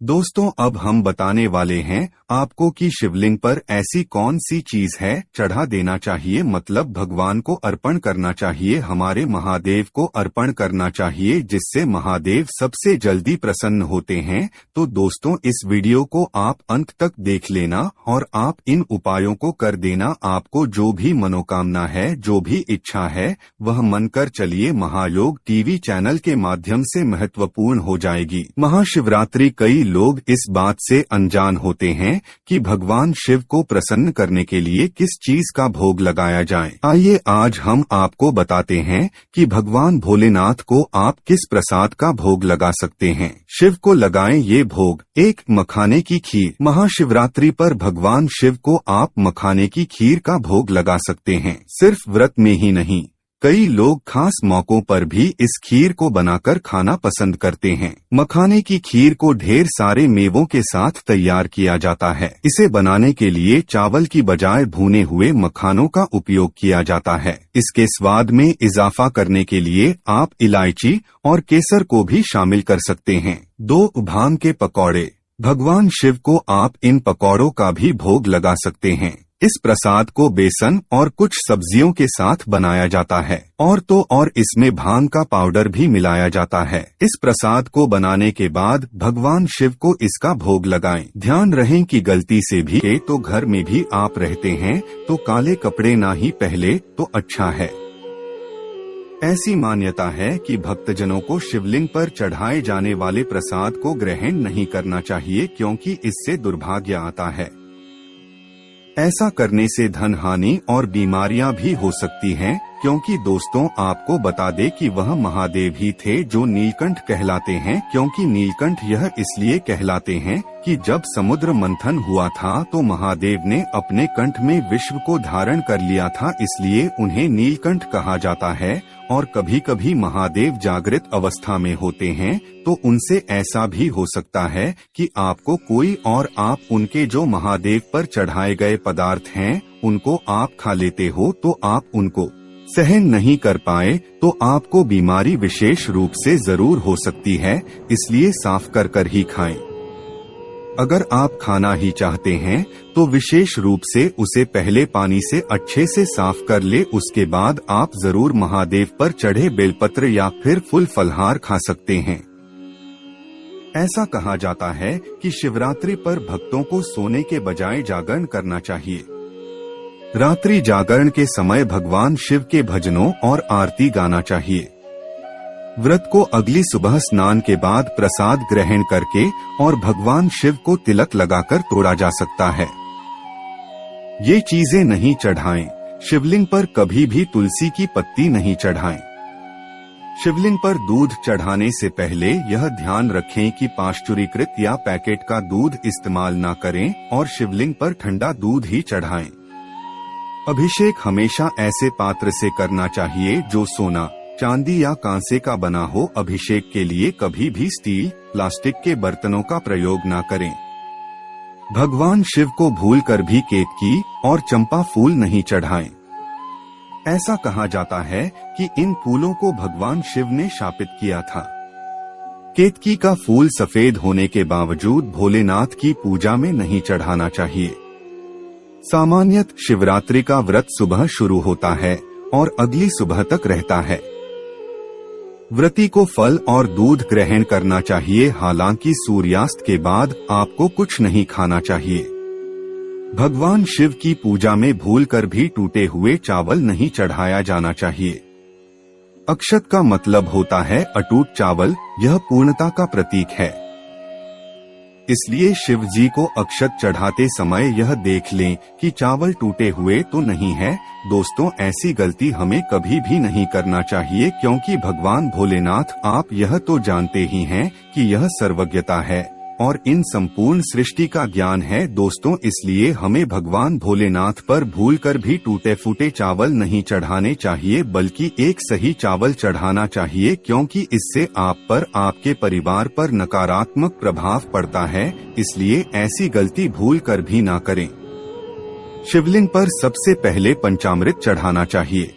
दोस्तों, अब हम बताने वाले हैं आपको कि शिवलिंग पर ऐसी कौन सी चीज है चढ़ा देना चाहिए, मतलब भगवान को अर्पण करना चाहिए, हमारे महादेव को अर्पण करना चाहिए, जिससे महादेव सबसे जल्दी प्रसन्न होते हैं। तो दोस्तों, इस वीडियो को आप अंत तक देख लेना और आप इन उपायों को कर देना। आपको जो भी मनोकामना है, जो भी इच्छा है, वह मनकर चलिए महायोग टीवी चैनल के माध्यम से महत्वपूर्ण हो जाएगी। महाशिवरात्रि कई लोग इस बात से अनजान होते हैं कि भगवान शिव को प्रसन्न करने के लिए किस चीज का भोग लगाया जाए। आइए आज हम आपको बताते हैं कि भगवान भोलेनाथ को आप किस प्रसाद का भोग लगा सकते हैं। शिव को लगाएं ये भोग। 1. मखाने की खीर। महाशिवरात्रि पर भगवान शिव को आप मखाने की खीर का भोग लगा सकते हैं। सिर्फ व्रत में ही नहीं, कई लोग खास मौकों पर भी इस खीर को बनाकर खाना पसंद करते हैं। मखाने की खीर को ढेर सारे मेवों के साथ तैयार किया जाता है। इसे बनाने के लिए चावल की बजाय भुने हुए मखानों का उपयोग किया जाता है। इसके स्वाद में इजाफा करने के लिए आप इलायची और केसर को भी शामिल कर सकते हैं। 2. भांग के पकौड़े। भगवान शिव को आप इन पकौड़ों का भी भोग लगा सकते हैं। इस प्रसाद को बेसन और कुछ सब्जियों के साथ बनाया जाता है और इसमें भांग का पाउडर भी मिलाया जाता है। इस प्रसाद को बनाने के बाद भगवान शिव को इसका भोग लगाएं। ध्यान रहे कि गलती से भी तो घर में भी आप रहते हैं तो काले कपड़े ना ही पहले तो अच्छा है। ऐसी मान्यता है कि भक्तजनों को शिवलिंग पर चढ़ाए जाने वाले प्रसाद को ग्रहण नहीं करना चाहिए, क्योंकि इससे दुर्भाग्य आता है। ऐसा करने से धन हानि और बीमारियां भी हो सकती हैं, क्योंकि दोस्तों, आपको बता दे कि वह महादेव ही थे जो नीलकंठ कहलाते हैं। क्योंकि नीलकंठ यह इसलिए कहलाते हैं कि जब समुद्र मंथन हुआ था तो महादेव ने अपने कंठ में विश्व को धारण कर लिया था, इसलिए उन्हें नीलकंठ कहा जाता है। और कभी कभी महादेव जागृत अवस्था में होते हैं तो उनसे ऐसा भी हो सकता है कि आपको कोई और आप उनके जो महादेव पर चढ़ाए गए पदार्थ हैं उनको आप खा लेते हो तो आप उनको सहन नहीं कर पाए तो आपको बीमारी विशेष रूप से जरूर हो सकती है, इसलिए साफ कर ही खाएं। अगर आप खाना ही चाहते हैं तो विशेष रूप से उसे पहले पानी से अच्छे से साफ कर ले, उसके बाद आप जरूर महादेव पर चढ़े बेलपत्र या फिर फूल फलहार खा सकते हैं। ऐसा कहा जाता है कि शिवरात्रि पर भक्तों को सोने के बजाय जागरण करना चाहिए। रात्रि जागरण के समय भगवान शिव के भजनों और आरती गाना चाहिए। व्रत को अगली सुबह स्नान के बाद प्रसाद ग्रहण करके और भगवान शिव को तिलक लगाकर तोड़ा जा सकता है। ये चीजें नहीं चढ़ाएं। शिवलिंग पर कभी भी तुलसी की पत्ती नहीं चढ़ाएं। शिवलिंग पर दूध चढ़ाने से पहले यह ध्यान रखें कि पाश्चुरीकृत या पैकेट का दूध इस्तेमाल न करें और शिवलिंग पर ठंडा दूध ही चढ़ाएं। अभिषेक हमेशा ऐसे पात्र से करना चाहिए जो सोना, चांदी या कांसे का बना हो। अभिषेक के लिए कभी भी स्टील, प्लास्टिक के बर्तनों का प्रयोग न करें। भगवान शिव को भूलकर भी केतकी और चंपा फूल नहीं चढ़ाएं। ऐसा कहा जाता है कि इन फूलों को भगवान शिव ने शापित किया था। केतकी का फूल सफेद होने के बावजूद भोलेनाथ की पूजा में नहीं चढ़ाना चाहिए। सामान्यतः शिवरात्रि का व्रत सुबह शुरू होता है और अगली सुबह तक रहता है। व्रती को फल और दूध ग्रहण करना चाहिए, हालांकि सूर्यास्त के बाद आपको कुछ नहीं खाना चाहिए। भगवान शिव की पूजा में भूलकर भी टूटे हुए चावल नहीं चढ़ाया जाना चाहिए। अक्षत का मतलब होता है अटूट चावल, यह पूर्णता का प्रतीक है। इसलिए शिव जी को अक्षत चढ़ाते समय यह देख लें कि चावल टूटे हुए तो नहीं है। दोस्तों, ऐसी गलती हमें कभी भी नहीं करना चाहिए, क्योंकि भगवान भोलेनाथ आप यह तो जानते ही हैं कि यह सर्वज्ञता है और इन संपूर्ण सृष्टि का ज्ञान है। दोस्तों, इसलिए हमें भगवान भोलेनाथ पर भूलकर भी टूटे फूटे चावल नहीं चढ़ाने चाहिए, बल्कि एक सही चावल चढ़ाना चाहिए, क्योंकि इससे आप पर, आपके परिवार पर नकारात्मक प्रभाव पड़ता है। इसलिए ऐसी गलती भूलकर भी ना करें। शिवलिंग पर सबसे पहले पंचामृत चढ़ाना चाहिए।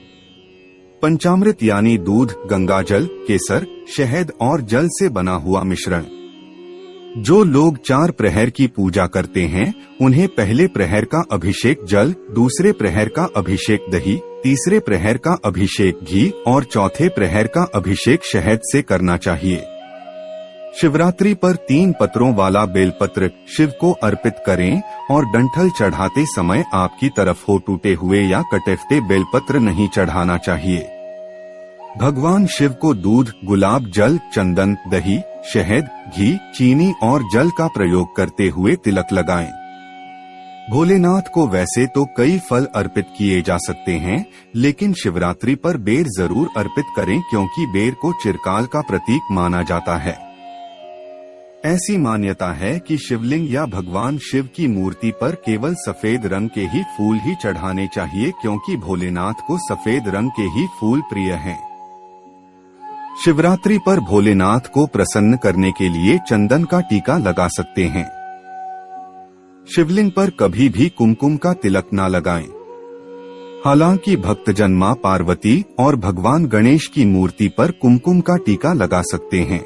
पंचामृत यानी दूध, गंगाजल, केसर, शहद और जल से बना हुआ मिश्रण। जो लोग 4 प्रहर की पूजा करते हैं, उन्हें पहले प्रहर का अभिषेक जल, दूसरे प्रहर का अभिषेक दही, तीसरे प्रहर का अभिषेक घी और चौथे प्रहर का अभिषेक शहद से करना चाहिए। शिवरात्रि पर 3 पत्रों वाला बेलपत्र शिव को अर्पित करें और डंठल चढ़ाते समय आपकी तरफ हो टूटे हुए या कटे बेलपत्र नहीं चढ़ाना चाहिए। भगवान शिव को दूध, गुलाब जल, चंदन, दही, शहद, घी, चीनी और जल का प्रयोग करते हुए तिलक लगाएं। भोलेनाथ को वैसे तो कई फल अर्पित किए जा सकते हैं, लेकिन शिवरात्रि पर बेर जरूर अर्पित करें, क्योंकि बेर को चिरकाल का प्रतीक माना जाता है। ऐसी मान्यता है कि शिवलिंग या भगवान शिव की मूर्ति पर केवल सफेद रंग के ही फूल ही चढ़ाने चाहिए, क्योंकि भोलेनाथ को सफेद रंग के ही फूल प्रिय हैं। शिवरात्रि पर भोलेनाथ को प्रसन्न करने के लिए चंदन का टीका लगा सकते हैं। शिवलिंग पर कभी भी कुमकुम का तिलक न लगाएं। हालांकि भक्तजन मां पार्वती और भगवान गणेश की मूर्ति पर कुमकुम का टीका लगा सकते हैं।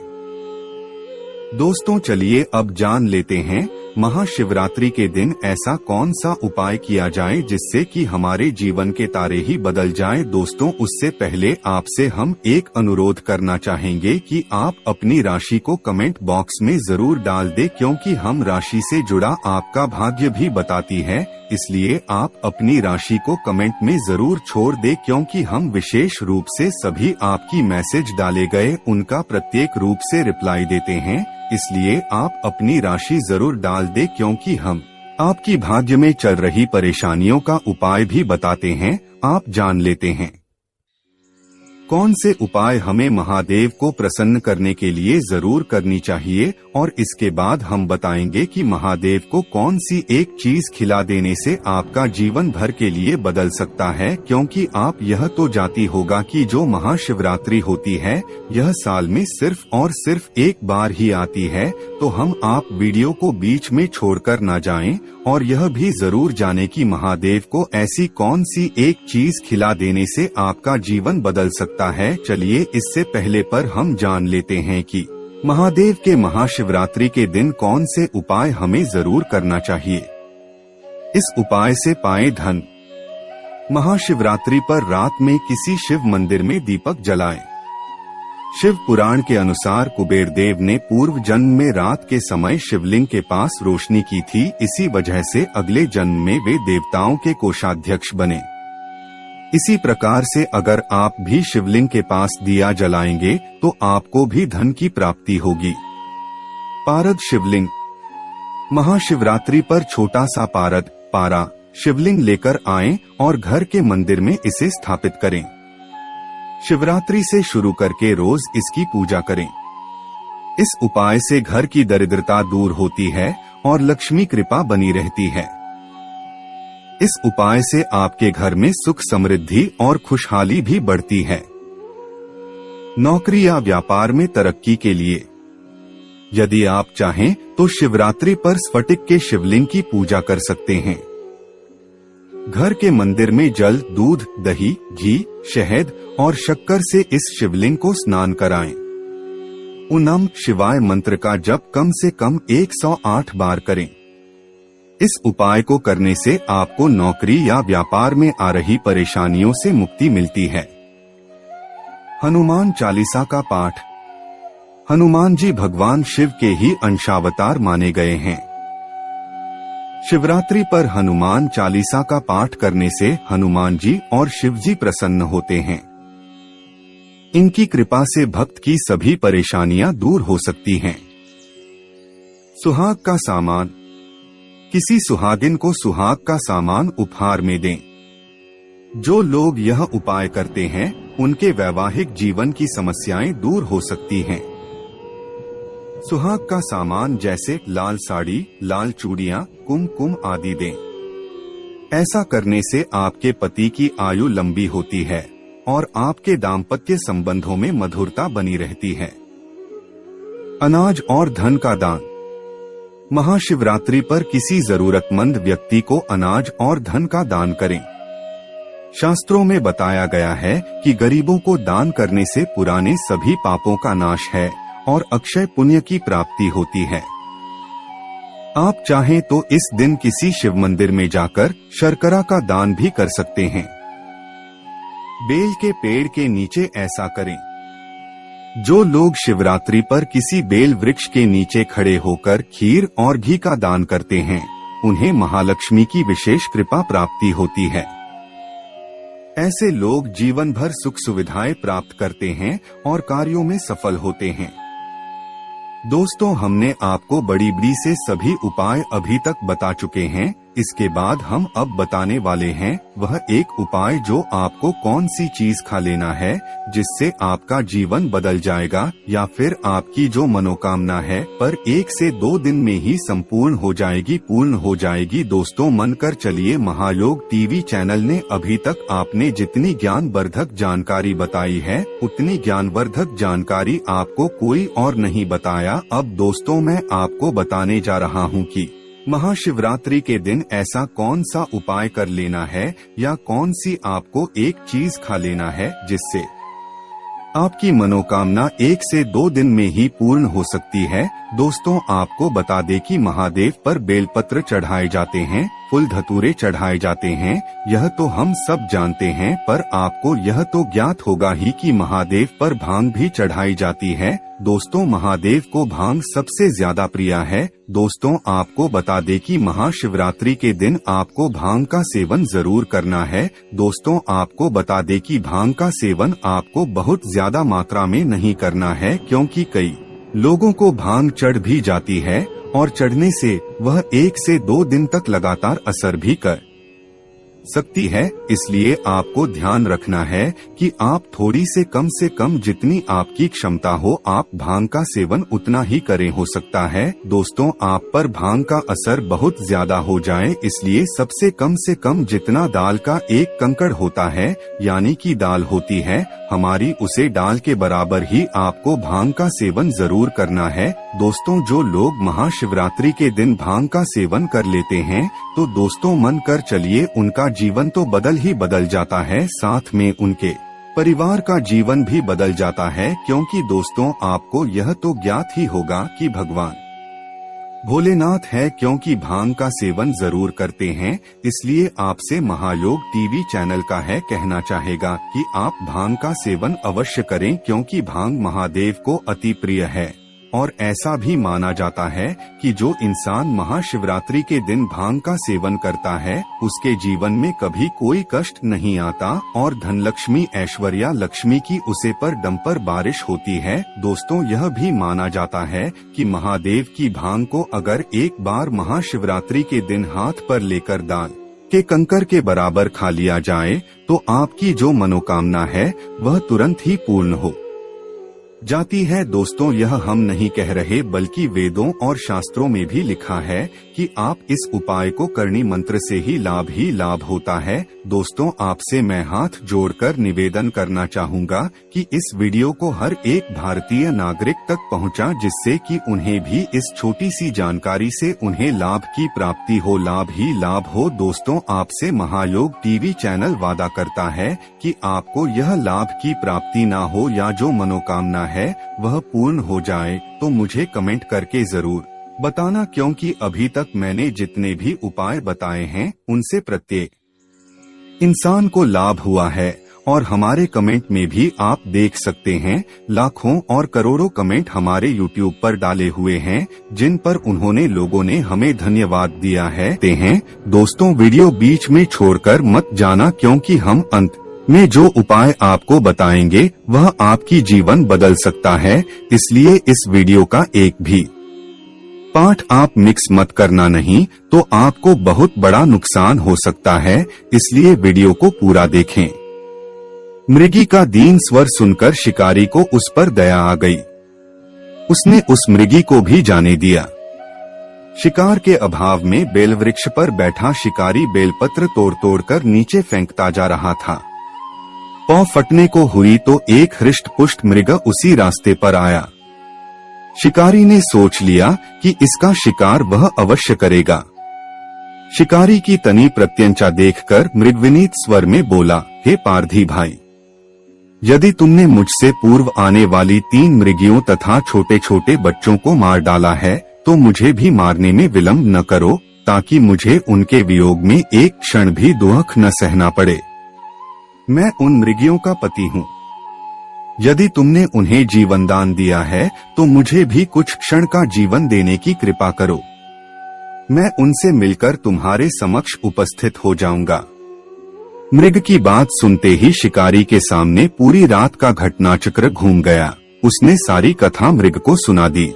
दोस्तों, चलिए अब जान लेते हैं महाशिवरात्रि के दिन ऐसा कौन सा उपाय किया जाए जिससे कि हमारे जीवन के तारे ही बदल जाएं। दोस्तों, उससे पहले आपसे हम एक अनुरोध करना चाहेंगे कि आप अपनी राशि को कमेंट बॉक्स में जरूर डाल दें, क्योंकि हम राशि से जुड़ा आपका भाग्य भी बताती है। इसलिए आप अपनी राशि को कमेंट में जरूर छोड़ दें, क्योंकि हम विशेष रूप से सभी आपकी मैसेज डाले गए उनका प्रत्येक रूप से रिप्लाई देते हैं। इसलिए आप अपनी राशि जरूर डाल दें, क्योंकि हम आपकी भाग्य में चल रही परेशानियों का उपाय भी बताते हैं। आप जान लेते हैं कौन से उपाय हमें महादेव को प्रसन्न करने के लिए जरूर करनी चाहिए, और इसके बाद हम बताएंगे कि महादेव को कौन सी एक चीज खिला देने से आपका जीवन भर के लिए बदल सकता है। क्योंकि आप यह तो जानती होगा कि जो महाशिवरात्रि होती है यह साल में सिर्फ और सिर्फ एक बार ही आती है, तो हम आप वीडियो को बीच में छोड़कर न जाएं और यह भी जरूर जाने कि महादेव को ऐसी कौन सी एक चीज खिला देने से आपका जीवन बदल सकता है। चलिए इससे पहले पर हम जान लेते हैं कि महादेव के महाशिवरात्रि के दिन कौन से उपाय हमें जरूर करना चाहिए। इस उपाय से पाएं धन। महाशिवरात्रि पर रात में किसी शिव मंदिर में दीपक जलाएं। शिव पुराण के अनुसार कुबेर देव ने पूर्व जन्म में रात के समय शिवलिंग के पास रोशनी की थी, इसी वजह से अगले जन्म में वे देवताओं के कोषाध्यक्ष बने। इसी प्रकार से अगर आप भी शिवलिंग के पास दिया जलाएंगे तो आपको भी धन की प्राप्ति होगी। पारद शिवलिंग। महाशिवरात्रि पर छोटा सा पारद, पारा शिवलिंग लेकर आएं और घर के मंदिर में इसे स्थापित करें। शिवरात्रि से शुरू करके रोज इसकी पूजा करें। इस उपाय से घर की दरिद्रता दूर होती है और लक्ष्मी कृपा बनी रहती है। इस उपाय से आपके घर में सुख समृद्धि और खुशहाली भी बढ़ती है। नौकरी या व्यापार में तरक्की के लिए यदि आप चाहें तो शिवरात्रि पर स्फटिक के शिवलिंग की पूजा कर सकते हैं। घर के मंदिर में जल, दूध, दही, घी, शहद और शक्कर से इस शिवलिंग को स्नान कराएं। ओम नमः शिवाय मंत्र का जप कम से कम 108 बार करें। इस उपाय को करने से आपको नौकरी या व्यापार में आ रही परेशानियों से मुक्ति मिलती है। हनुमान चालीसा का पाठ। हनुमान जी भगवान शिव के ही अंशावतार माने गए हैं। शिवरात्रि पर हनुमान चालीसा का पाठ करने से हनुमान जी और शिव जी प्रसन्न होते हैं। इनकी कृपा से भक्त की सभी परेशानियां दूर हो सकती हैं। सुहाग का सामान। किसी सुहागिन को सुहाग का सामान उपहार में दें। जो लोग यह उपाय करते हैं उनके वैवाहिक जीवन की समस्याएं दूर हो सकती हैं। सुहाग का सामान जैसे लाल साड़ी, लाल चूड़ियां, कुमकुम आदि दें। ऐसा करने से आपके पति की आयु लंबी होती है और आपके दाम्पत्य संबंधों में मधुरता बनी रहती है। अनाज और धन का दान। महाशिवरात्रि पर किसी जरूरतमंद व्यक्ति को अनाज और धन का दान करें। शास्त्रों में बताया गया है कि गरीबों को दान करने से पुराने सभी पापों का नाश है और अक्षय पुण्य की प्राप्ति होती है। आप चाहें तो इस दिन किसी शिव मंदिर में जाकर शर्करा का दान भी कर सकते हैं। बेल के पेड़ के नीचे ऐसा करें। जो लोग शिवरात्रि पर किसी बेल वृक्ष के नीचे खड़े होकर खीर और घी का दान करते हैं उन्हें महालक्ष्मी की विशेष कृपा प्राप्ति होती है। ऐसे लोग जीवन भर सुख सुविधाएं प्राप्त करते हैं और कार्यों में सफल होते हैं। दोस्तों, हमने आपको बड़ी बड़ी से सभी उपाय अभी तक बता चुके हैं। इसके बाद हम अब बताने वाले हैं वह एक उपाय जो आपको कौन सी चीज खा लेना है जिससे आपका जीवन बदल जाएगा या फिर आपकी जो मनोकामना है पर 1 से 2 दिन में ही संपूर्ण हो जाएगी। दोस्तों, मन कर चलिए, महायोग टीवी चैनल ने अभी तक आपने जितनी ज्ञानवर्धक जानकारी बताई है उतनी ज्ञानवर्धक जानकारी आपको कोई और नहीं बताया। अब दोस्तों, मैं आपको बताने जा रहा हूँ कि महाशिवरात्रि के दिन ऐसा कौन सा उपाय कर लेना है या कौन सी आपको एक चीज खा लेना है जिससे आपकी मनोकामना 1 से 2 दिन में ही पूर्ण हो सकती है। दोस्तों, आपको बता दें कि महादेव पर बेलपत्र चढ़ाए जाते हैं, फूल धतूरे चढ़ाए जाते हैं, यह तो हम सब जानते हैं, पर आपको यह तो ज्ञात होगा ही कि महादेव पर भांग भी चढ़ाई जाती है। दोस्तों, महादेव को भांग सबसे ज्यादा प्रिय है। दोस्तों, आपको बता दें कि महाशिवरात्रि के दिन आपको भांग का सेवन जरूर करना है। दोस्तों, आपको बता दें कि भांग का सेवन आपको बहुत ज्यादा मात्रा में नहीं करना है क्योंकि कई लोगों को भांग चढ़ भी जाती है और चढ़ने से वह 1 से 2 दिन तक लगातार असर भी कर सकती है। इसलिए आपको ध्यान रखना है कि आप थोड़ी से कम जितनी आपकी क्षमता हो आप भांग का सेवन उतना ही करें। हो सकता है दोस्तों आप पर भांग का असर बहुत ज्यादा हो जाए, इसलिए सबसे से कम जितना दाल का एक कंकड़ होता है यानी कि दाल होती है हमारी, उसे डाल के बराबर ही आपको भांग का सेवन जरूर करना है। दोस्तों, जो लोग महाशिवरात्रि के दिन भांग का सेवन कर लेते हैं तो दोस्तों मन कर चलिए उनका जीवन तो बदल जाता है, साथ में उनके परिवार का जीवन भी बदल जाता है। क्योंकि दोस्तों आपको यह तो ज्ञात ही होगा कि भगवान भोलेनाथ है, क्योंकि भांग का सेवन जरूर करते हैं। इसलिए आपसे महायोग टीवी चैनल का है कहना चाहेगा कि आप भांग का सेवन अवश्य करें क्योंकि भांग महादेव को अति प्रिय है। और ऐसा भी माना जाता है कि जो इंसान महाशिवरात्रि के दिन भांग का सेवन करता है उसके जीवन में कभी कोई कष्ट नहीं आता और धनलक्ष्मी ऐश्वर्या लक्ष्मी की उसे पर डंपर बारिश होती है। दोस्तों, यह भी माना जाता है कि महादेव की भांग को अगर एक बार महाशिवरात्रि के दिन हाथ पर लेकर दाल के कंकर के बराबर खा लिया जाए तो आपकी जो मनोकामना है वह तुरंत ही पूर्ण हो जाती है। दोस्तों, यह हम नहीं कह रहे बल्कि वेदों और शास्त्रों में भी लिखा है कि आप इस उपाय को करनी मंत्र से ही लाभ होता है। दोस्तों, आपसे मैं हाथ जोड़कर निवेदन करना चाहूँगा कि इस वीडियो को हर एक भारतीय नागरिक तक पहुँचा, जिससे कि उन्हें भी इस छोटी सी जानकारी से उन्हें लाभ की प्राप्ति हो, लाभ ही लाभ हो। दोस्तों, आपसे महायोग टीवी चैनल वादा करता है कि आपको यह लाभ की प्राप्ति ना हो या जो मनोकामना है वह पूर्ण हो जाए, तो मुझे कमेंट करके जरूर बताना, क्योंकि अभी तक मैंने जितने भी उपाय बताए हैं उनसे प्रत्येक इंसान को लाभ हुआ है। और हमारे कमेंट में भी आप देख सकते हैं लाखों और करोड़ों कमेंट हमारे YouTube पर डाले हुए हैं, जिन पर उन्होंने लोगों ने हमें धन्यवाद दिया है। दोस्तों, वीडियो बीच में छोड़कर मत जाना, क्योंकि हम अंत में जो उपाय आपको बताएंगे वह आपकी जीवन बदल सकता है। इसलिए इस वीडियो का एक भी पार्ट आप मिक्स मत करना, नहीं तो आपको बहुत बड़ा नुकसान हो सकता है। इसलिए वीडियो को पूरा देखें। मृगी का दीन स्वर सुनकर शिकारी को उस पर दया आ गई। उसने उस मृगी को भी जाने दिया। शिकार के अभाव में बेलवृक्ष पर बैठा शिकारी बेलपत्र तोड़ कर नीचे फेंकता जा रहा था। पांव फटने को हुई तो एक हृष्ट पुष्ट मृग उसी रास्ते पर आया। शिकारी ने सोच लिया कि इसका शिकार वह अवश्य करेगा। शिकारी की तनी प्रत्यंचा देखकर मृग विनीत स्वर में बोला, हे पारधी भाई, यदि तुमने मुझसे पूर्व आने वाली 3 मृगियों तथा छोटे छोटे बच्चों को मार डाला है, तो मुझे भी मारने में विलंब न करो, ताकि मुझे उनके वियोग में एक क्षण भी दुख न सहना पड़े। मैं उन मृगियों का पति हूँ। यदि तुमने उन्हें जीवन दान दिया है तो मुझे भी कुछ क्षण का जीवन देने की कृपा करो। मैं उनसे मिलकर तुम्हारे समक्ष उपस्थित हो जाऊंगा। मृग की बात सुनते ही शिकारी के सामने पूरी रात का घटनाचक्र घूम गया। उसने सारी कथा मृग को सुना दी।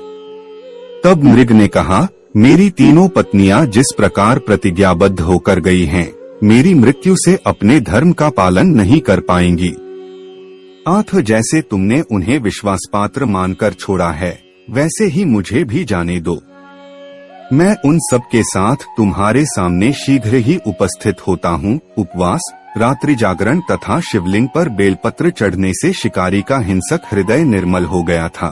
तब मृग ने कहा, मेरी तीनों पत्नियां जिस प्रकार प्रतिज्ञाबद्ध होकर गई हैं, मेरी मृत्यु से अपने धर्म का पालन नहीं कर पाएंगी। आठ जैसे तुमने उन्हें विश्वासपात्र मानकर छोड़ा है, वैसे ही मुझे भी जाने दो। मैं उन सब के साथ तुम्हारे सामने शीघ्र ही उपस्थित होता हूँ। उपवास, रात्रि जागरण तथा शिवलिंग पर बेलपत्र चढ़ने से शिकारी का हिंसक हृदय निर्मल हो गया था।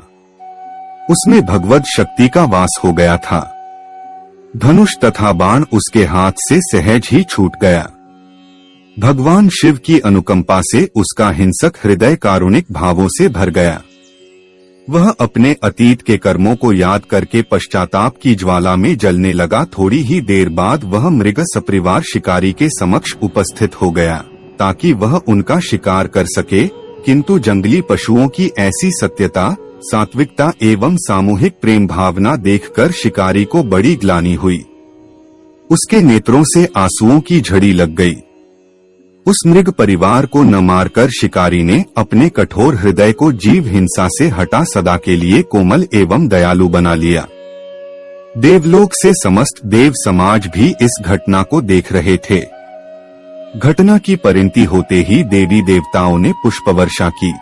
उसमें भगवत शक्ति का वास हो गया था। धनुष तथा बाण उसके हाथ से सहज ही छूट गया। भगवान शिव की अनुकंपा से उसका हिंसक हृदय कारुणिक भावों से भर गया। वह अपने अतीत के कर्मों को याद करके पश्चाताप की ज्वाला में जलने लगा। थोड़ी ही देर बाद वह मृग सपरिवार शिकारी के समक्ष उपस्थित हो गया, ताकि वह उनका शिकार कर सके। किंतु जंगली पशुओं की ऐसी सत्यता, सात्विकता एवं सामूहिक प्रेम भावना देखकर शिकारी को बड़ी ग्लानि हुई। उसके नेत्रों से आंसुओं की झड़ी लग गई। उस मृग परिवार को न मारकर शिकारी ने अपने कठोर हृदय को जीव हिंसा से हटा सदा के लिए कोमल एवं दयालु बना लिया। देवलोक से समस्त देव समाज भी इस घटना को देख रहे थे। घटना की परिणति होते ही देवी देवताओं ने पुष्पवर्षा की।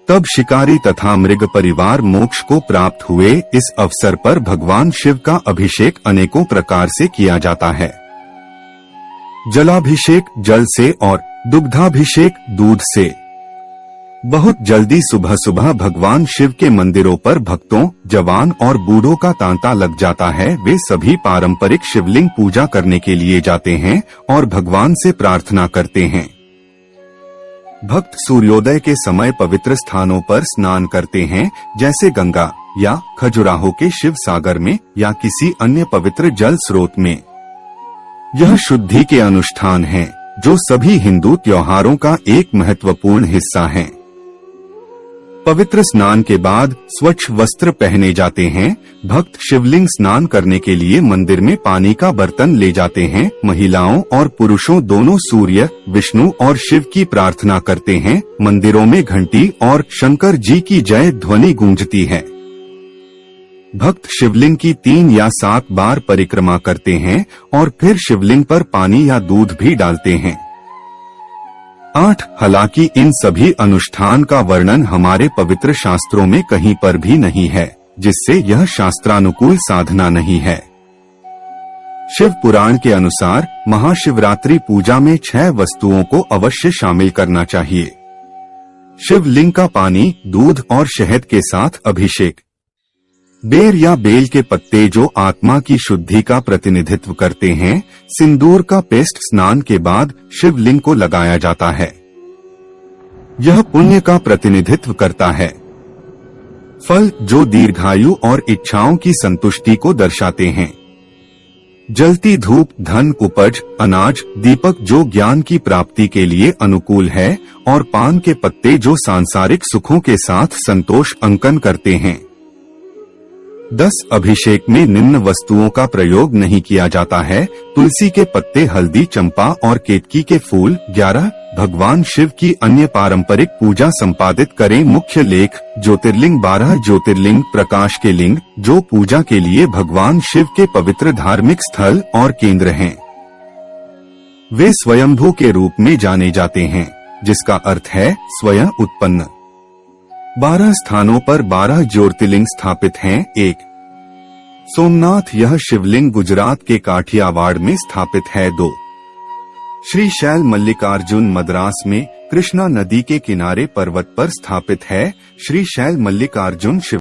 तब शिकारी तथा मृग परिवार मोक्ष को प्राप्त हुए। इस अवसर पर भगवान शिव का अभिषेक अनेकों प्रकार से किया जाता है। जलाभिषेक जल से और दुग्धाभिषेक दूध से। बहुत जल्दी सुबह सुबह भगवान शिव के मंदिरों पर भक्तों, जवान और बूढ़ों का तांता लग जाता है। वे सभी पारंपरिक शिवलिंग पूजा करने के लिए जाते हैं और भगवान से प्रार्थना करते हैं। भक्त सूर्योदय के समय पवित्र स्थानों पर स्नान करते हैं, जैसे गंगा या खजुराहो के शिव सागर में या किसी अन्य पवित्र जल स्रोत में। यह शुद्धि के अनुष्ठान हैं, जो सभी हिंदू त्योहारों का एक महत्वपूर्ण हिस्सा हैं। पवित्र स्नान के बाद स्वच्छ वस्त्र पहने जाते हैं। भक्त शिवलिंग स्नान करने के लिए मंदिर में पानी का बर्तन ले जाते हैं। महिलाओं और पुरुषों दोनों सूर्य, विष्णु और शिव की प्रार्थना करते हैं। मंदिरों में घंटी और शंकर जी की जय ध्वनि गूंजती है। भक्त शिवलिंग की 3 या 7 बार परिक्रमा करते हैं और फिर शिवलिंग पर पानी या दूध भी डालते हैं। 8. हालांकि इन सभी अनुष्ठान का वर्णन हमारे पवित्र शास्त्रों में कहीं पर भी नहीं है, जिससे यह शास्त्रानुकूल साधना नहीं है। शिव पुराण के अनुसार महाशिवरात्रि पूजा में 6 वस्तुओं को अवश्य शामिल करना चाहिए। शिवलिंग का पानी, दूध और शहद के साथ अभिषेक, बेर या बेल के पत्ते जो आत्मा की शुद्धि का प्रतिनिधित्व करते हैं, सिंदूर का पेस्ट स्नान के बाद शिवलिंग को लगाया जाता है। यह पुण्य का प्रतिनिधित्व करता है। फल जो दीर्घायु और इच्छाओं की संतुष्टि को दर्शाते हैं। जलती धूप धन, उपज, अनाज, दीपक जो ज्ञान की प्राप्ति के लिए अनुकूल है, और पान के पत्ते जो सांसारिक सुखों के साथ संतोष अंकन करते हैं। 10. अभिषेक में निम्न वस्तुओं का प्रयोग नहीं किया जाता है: तुलसी के पत्ते, हल्दी, चंपा और केतकी के फूल। 11. भगवान शिव की अन्य पारंपरिक पूजा संपादित करें। मुख्य लेख: ज्योतिर्लिंग 12 ज्योतिर्लिंग प्रकाश के लिंग जो पूजा के लिए भगवान शिव के पवित्र धार्मिक स्थल और केंद्र हैं। वे स्वयंभू के रूप में जाने जाते हैं, जिसका अर्थ है स्वयं उत्पन्न। 12 स्थानों पर 12 ज्योतिर्लिंग स्थापित हैं। 1. सोमनाथ, यह शिवलिंग गुजरात के काठियावाड़ में स्थापित है। 2. श्रीशैल मल्लिकार्जुन, मद्रास में कृष्णा नदी के किनारे पर्वत पर स्थापित है। श्रीशैल मल्लिकार्जुन शिव